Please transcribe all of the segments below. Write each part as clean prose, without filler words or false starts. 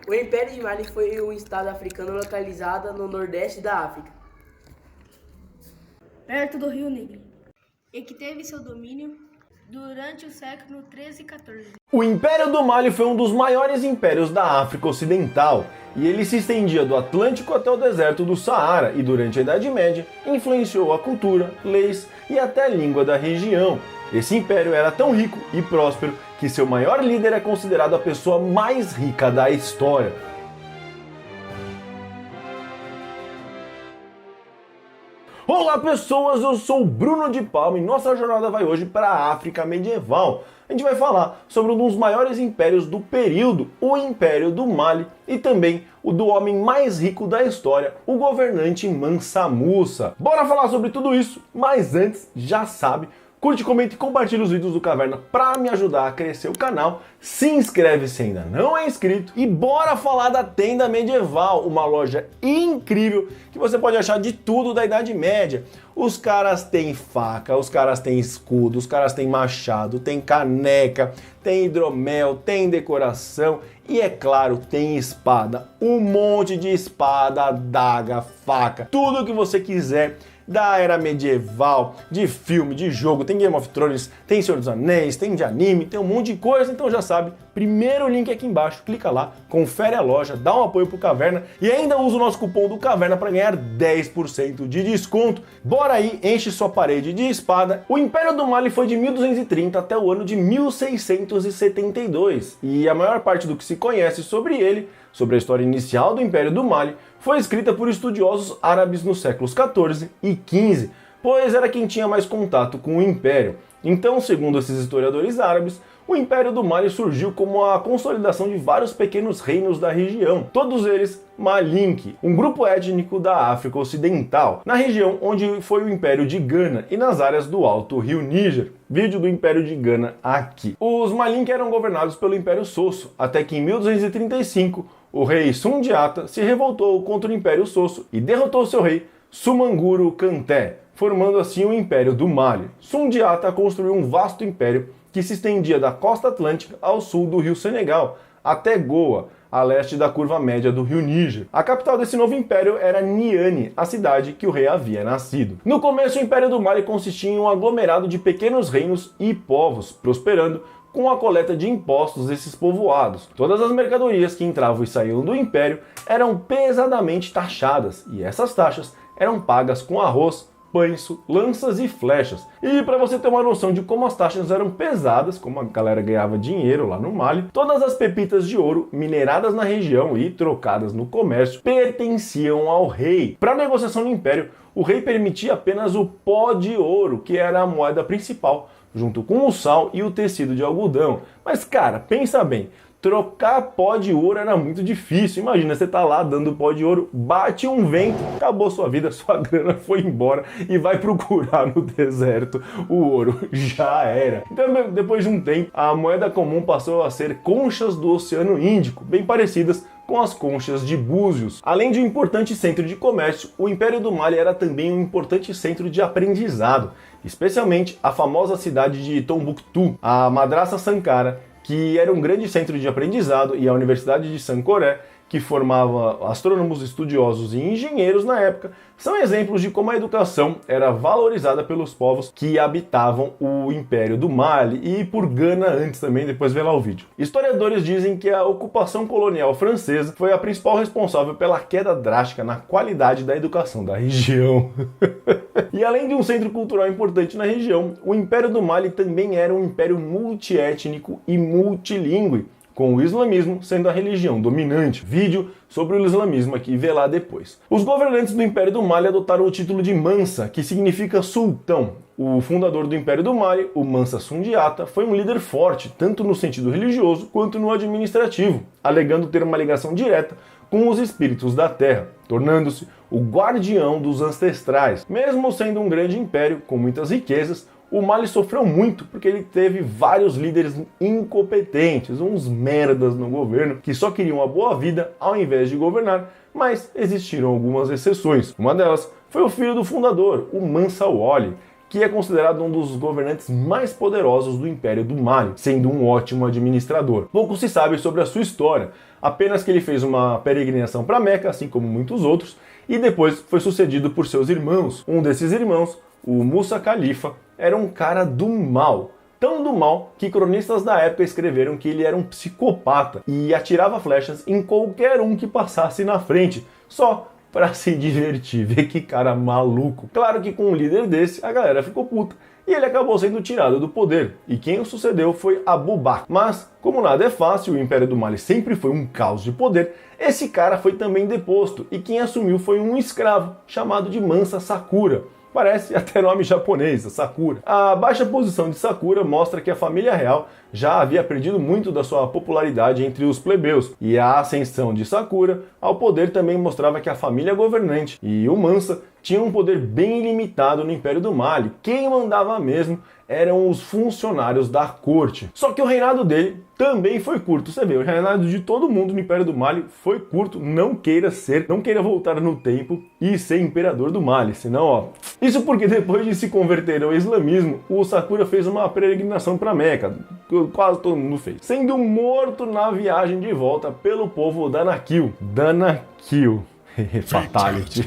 O Império de Mali foi um estado africano localizado no nordeste da África, perto do Rio Negro, e que teve seu domínio durante o século 13 e 14. O Império do Mali foi um dos maiores impérios da África Ocidental, e ele se estendia do Atlântico até o deserto do Saara e durante a Idade Média influenciou a cultura, leis e até a língua da região. Esse império era tão rico e próspero que seu maior líder é considerado a pessoa mais rica da história. Olá pessoas, eu sou o Bruno de Palma e nossa jornada vai hoje para a África medieval. A gente vai falar sobre um dos maiores impérios do período, o Império do Mali, e também o do homem mais rico da história, o governante Mansa Musa. Bora falar sobre tudo isso, mas antes, já sabe, curte, comenta e compartilha os vídeos do Caverna para me ajudar a crescer o canal. Se inscreve se ainda não é inscrito. E bora falar da Tenda Medieval, uma loja incrível que você pode achar de tudo da Idade Média. Os caras têm faca, os caras têm escudo, os caras têm machado, tem caneca, tem hidromel, tem decoração e, é claro, tem espada. Um monte de espada, adaga, faca, tudo que você quiser da era medieval, de filme, de jogo, tem Game of Thrones, tem Senhor dos Anéis, tem de anime, tem um monte de coisa, então já sabe, primeiro link aqui embaixo, clica lá, confere a loja, dá um apoio pro Caverna e ainda usa o nosso cupom do Caverna para ganhar 10% de desconto. Bora aí, enche sua parede de espada. O Império do Mali foi de 1230 até o ano de 1672 e a maior parte do que se conhece sobre ele, sobre a história inicial do Império do Mali, foi escrita por estudiosos árabes nos séculos XIV e XV, pois era quem tinha mais contato com o Império. Então, segundo esses historiadores árabes, o Império do Mali surgiu como a consolidação de vários pequenos reinos da região, todos eles Malinke, um grupo étnico da África Ocidental, na região onde foi o Império de Gana e nas áreas do Alto Rio Níger. Vídeo do Império de Gana aqui. Os Malinke eram governados pelo Império Sosso, até que em 1235 o rei Sundiata se revoltou contra o Império Sosso e derrotou seu rei Sumanguru Kanté, formando assim o Império do Mali. Sundiata construiu um vasto império que se estendia da costa atlântica ao sul do rio Senegal, até Goa, a leste da curva média do rio Níger. A capital desse novo império era Niani, a cidade que o rei havia nascido. No começo, o Império do Mali consistia em um aglomerado de pequenos reinos e povos, prosperando com a coleta de impostos desses povoados. Todas as mercadorias que entravam e saíam do império eram pesadamente taxadas, e essas taxas eram pagas com arroz, pães, lanças e flechas. E para você ter uma noção de como as taxas eram pesadas, como a galera ganhava dinheiro lá no Mali, todas as pepitas de ouro mineradas na região e trocadas no comércio pertenciam ao rei. Para a negociação no império, o rei permitia apenas o pó de ouro, que era a moeda principal, junto com o sal e o tecido de algodão. Mas cara, pensa bem, trocar pó de ouro era muito difícil. Imagina, você tá lá dando pó de ouro, bate um vento, acabou sua vida, sua grana foi embora e vai procurar no deserto o ouro. Já era. Então, depois de um tempo, a moeda comum passou a ser conchas do Oceano Índico, bem parecidas com as conchas de Búzios. Além de um importante centro de comércio, o Império do Mali era também um importante centro de aprendizado, especialmente a famosa cidade de Tombouctou, a Madrasa Sankara, que era um grande centro de aprendizado, e a Universidade de Sankoré, que formava astrônomos, estudiosos e engenheiros na época, são exemplos de como a educação era valorizada pelos povos que habitavam o Império do Mali e por Gana antes também, depois vê lá o vídeo. Historiadores dizem que a ocupação colonial francesa foi a principal responsável pela queda drástica na qualidade da educação da região. E além de um centro cultural importante na região, o Império do Mali também era um império multiétnico e multilingüe, com o islamismo sendo a religião dominante. Vídeo sobre o islamismo aqui, vê lá depois. Os governantes do Império do Mali adotaram o título de Mansa, que significa sultão. O fundador do Império do Mali, o Mansa Sundiata, foi um líder forte, tanto no sentido religioso quanto no administrativo, alegando ter uma ligação direta com os espíritos da terra, tornando-se o guardião dos ancestrais. Mesmo sendo um grande império com muitas riquezas, o Mali sofreu muito porque ele teve vários líderes incompetentes, uns merdas no governo, que só queriam a boa vida ao invés de governar, mas existiram algumas exceções. Uma delas foi o filho do fundador, o Mansa Wali, que é considerado um dos governantes mais poderosos do Império do Mali, sendo um ótimo administrador. Pouco se sabe sobre a sua história. apenas que ele fez uma peregrinação para Meca, assim como muitos outros, e depois foi sucedido por seus irmãos. Um desses irmãos, o Musa Khalifa, era um cara do mal. Tão do mal que cronistas da época escreveram que ele era um psicopata e atirava flechas em qualquer um que passasse na frente, só para se divertir. Vê que cara maluco. Claro que com um líder desse, a galera ficou puta e ele acabou sendo tirado do poder. E quem o sucedeu foi Abu Bakr. Mas, como nada é fácil, o Império do Mali sempre foi um caos de poder, esse cara foi também deposto e quem assumiu foi um escravo chamado de Mansa Sakura. Parece até nome japonês, Sakura. A baixa posição de Sakura mostra que a família real já havia perdido muito da sua popularidade entre os plebeus, e a ascensão de Sakura ao poder também mostrava que a família governante e o Mansa tinham um poder bem limitado no Império do Mali. Quem mandava mesmo eram os funcionários da corte. Só que o reinado dele também foi curto. Você vê, o reinado de todo mundo no Império do Mali foi curto. Não queira voltar no tempo e ser imperador do Mali, senão, ó. Isso porque depois de se converter ao islamismo, o Sakura fez uma peregrinação para Meca, quase todo mundo fez, sendo morto na viagem de volta pelo povo Danakil. Fatality.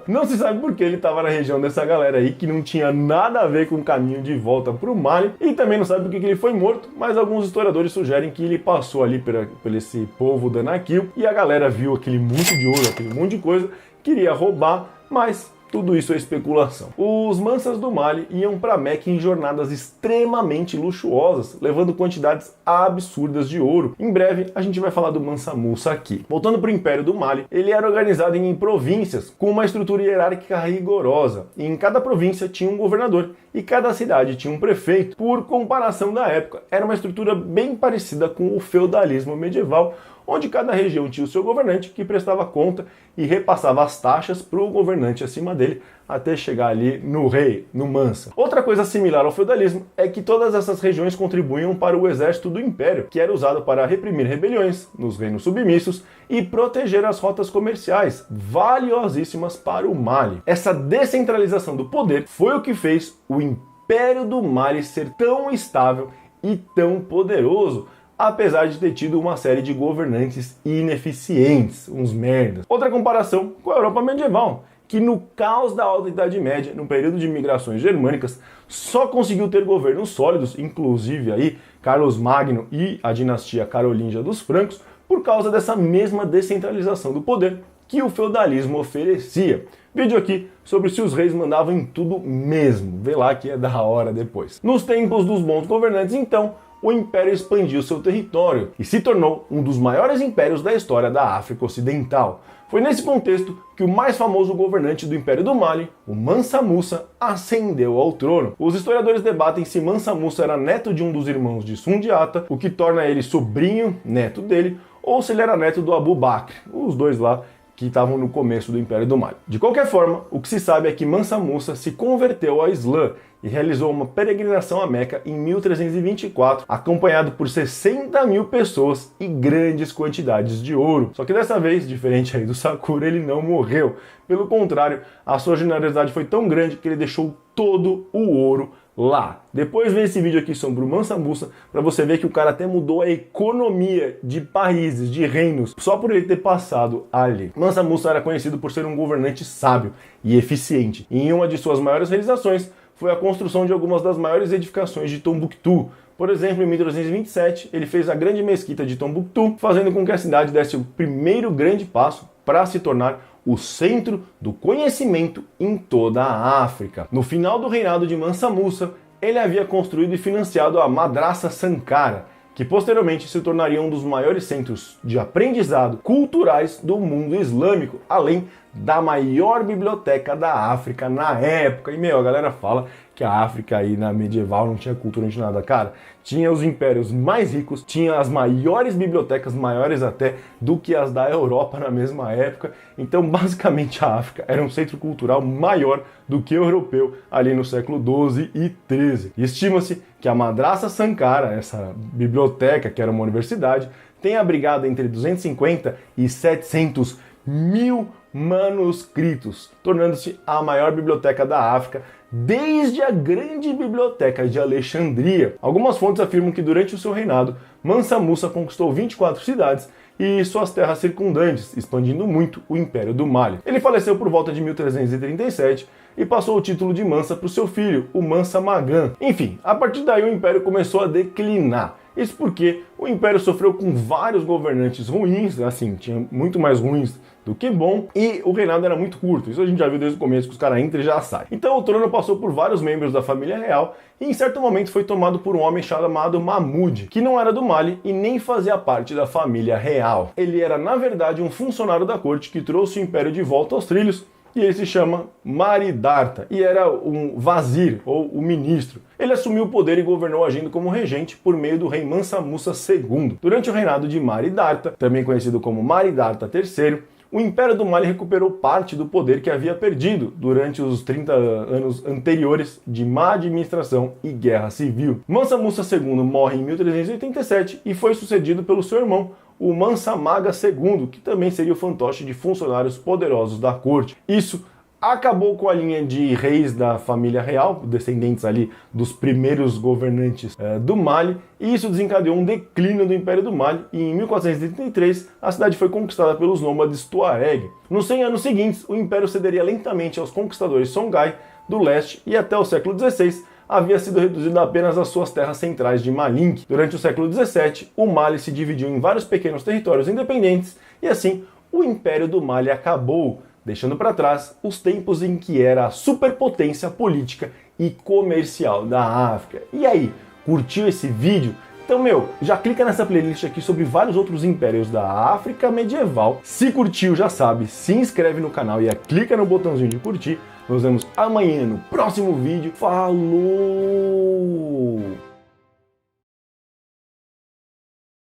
Não se sabe por que ele estava na região dessa galera aí, que não tinha nada a ver com o caminho de volta para o Mali, e também não sabe por que ele foi morto, mas alguns historiadores sugerem que ele passou ali por esse povo Danakil, e a galera viu aquele monte de ouro, aquele monte de coisa, queria roubar, mas tudo isso é especulação. Os Mansas do Mali iam para Meca em jornadas extremamente luxuosas, levando quantidades absurdas de ouro. Em breve a gente vai falar do Mansa Musa aqui. Voltando para o Império do Mali, ele era organizado em províncias com uma estrutura hierárquica rigorosa. E em cada província tinha um governador e cada cidade tinha um prefeito. Por comparação da época, era uma estrutura bem parecida com o feudalismo medieval, onde cada região tinha o seu governante que prestava conta e repassava as taxas para o governante acima dele até chegar ali no rei, no Mansa. Outra coisa similar ao feudalismo é que todas essas regiões contribuíam para o exército do império, que era usado para reprimir rebeliões nos reinos submissos e proteger as rotas comerciais, valiosíssimas para o Mali. Essa descentralização do poder foi o que fez o Império do Mali ser tão estável e tão poderoso, apesar de ter tido uma série de governantes ineficientes, uns merdas. Outra comparação com a Europa medieval, que no caos da Alta Idade Média, no período de migrações germânicas, só conseguiu ter governos sólidos, inclusive aí Carlos Magno e a dinastia carolíngia dos francos, por causa dessa mesma descentralização do poder que o feudalismo oferecia. Vídeo aqui sobre se os reis mandavam em tudo mesmo, vê lá que é da hora depois. Nos tempos dos bons governantes, então, o Império expandiu seu território e se tornou um dos maiores impérios da história da África Ocidental. Foi nesse contexto que o mais famoso governante do Império do Mali, o Mansa Musa, ascendeu ao trono. Os historiadores debatem se Mansa Musa era neto de um dos irmãos de Sundiata, o que torna ele sobrinho, neto dele, ou se ele era neto do Abu Bakr, os dois lá que estavam no começo do Império do Mali. De qualquer forma, o que se sabe é que Mansa Musa se converteu ao Islã e realizou uma peregrinação a Meca em 1324, acompanhado por 60 mil pessoas e grandes quantidades de ouro. Só que dessa vez, diferente aí do Sakura, ele não morreu. Pelo contrário, a sua generosidade foi tão grande que ele deixou todo o ouro lá. Depois vem esse vídeo aqui sobre o Mansa Musa para você ver que o cara até mudou a economia de países, de reinos, só por ele ter passado ali. Mansa Musa era conhecido por ser um governante sábio e eficiente. E em uma de suas maiores realizações foi a construção de algumas das maiores edificações de Tombouctou. Por exemplo, em 1327, ele fez a grande mesquita de Tombouctou, fazendo com que a cidade desse o primeiro grande passo para se tornar o centro do conhecimento em toda a África. No final do reinado de Mansa Musa, ele havia construído e financiado a Madrasa Sankara, que posteriormente se tornaria um dos maiores centros de aprendizado culturais do mundo islâmico, além da maior biblioteca da África na época. E, a galera fala que a África aí na medieval não tinha cultura de nada. Cara, tinha os impérios mais ricos, tinha as maiores bibliotecas, maiores até do que as da Europa na mesma época. Então, basicamente, a África era um centro cultural maior do que o europeu ali no século XII e XIII. Estima-se que a Madrasa Sankara, essa biblioteca que era uma universidade, tenha abrigado entre 250 e 700 1000 manuscritos, tornando-se a maior biblioteca da África desde a grande biblioteca de Alexandria. Algumas fontes afirmam que durante o seu reinado, Mansa Musa conquistou 24 cidades e suas terras circundantes, expandindo muito o Império do Mali. Ele faleceu por volta de 1337 e passou o título de Mansa para o seu filho, o Mansa Magan. Enfim, a partir daí o Império começou a declinar. Isso porque o Império sofreu com vários governantes ruins, assim, tinha muito mais ruins do que bom, e o reinado era muito curto. Isso a gente já viu desde o começo, que os caras entram e já saem. Então o trono passou por vários membros da família real e em certo momento foi tomado por um homem chamado Mahmud, que não era do Mali e nem fazia parte da família real. Ele era, na verdade, um funcionário da corte que trouxe o Império de volta aos trilhos, e ele se chama Maridarta, e era um vazir, ou o ministro. Ele assumiu o poder e governou agindo como regente por meio do rei Mansa Musa II. Durante o reinado de Maridarta, também conhecido como Maridarta III, o Império do Mali recuperou parte do poder que havia perdido durante os 30 anos anteriores de má administração e guerra civil. Mansa Musa II morre em 1387 e foi sucedido pelo seu irmão, o Mansa Maga II, que também seria o fantoche de funcionários poderosos da corte. Isso acabou com a linha de reis da família real, descendentes ali dos primeiros governantes do Mali, e isso desencadeou um declínio do Império do Mali, e em 1483 a cidade foi conquistada pelos nômades Tuareg. Nos 100 anos seguintes, o Império cederia lentamente aos conquistadores Songhai do leste, e até o século XVI havia sido reduzido apenas às suas terras centrais de Malink. Durante o século XVII, o Mali se dividiu em vários pequenos territórios independentes, e assim o Império do Mali acabou, deixando para trás os tempos em que era a superpotência política e comercial da África. E aí, curtiu esse vídeo? Então, já clica nessa playlist aqui sobre vários outros impérios da África medieval. Se curtiu, já sabe, se inscreve no canal e clica no botãozinho de curtir. Nos vemos amanhã no próximo vídeo. Falou!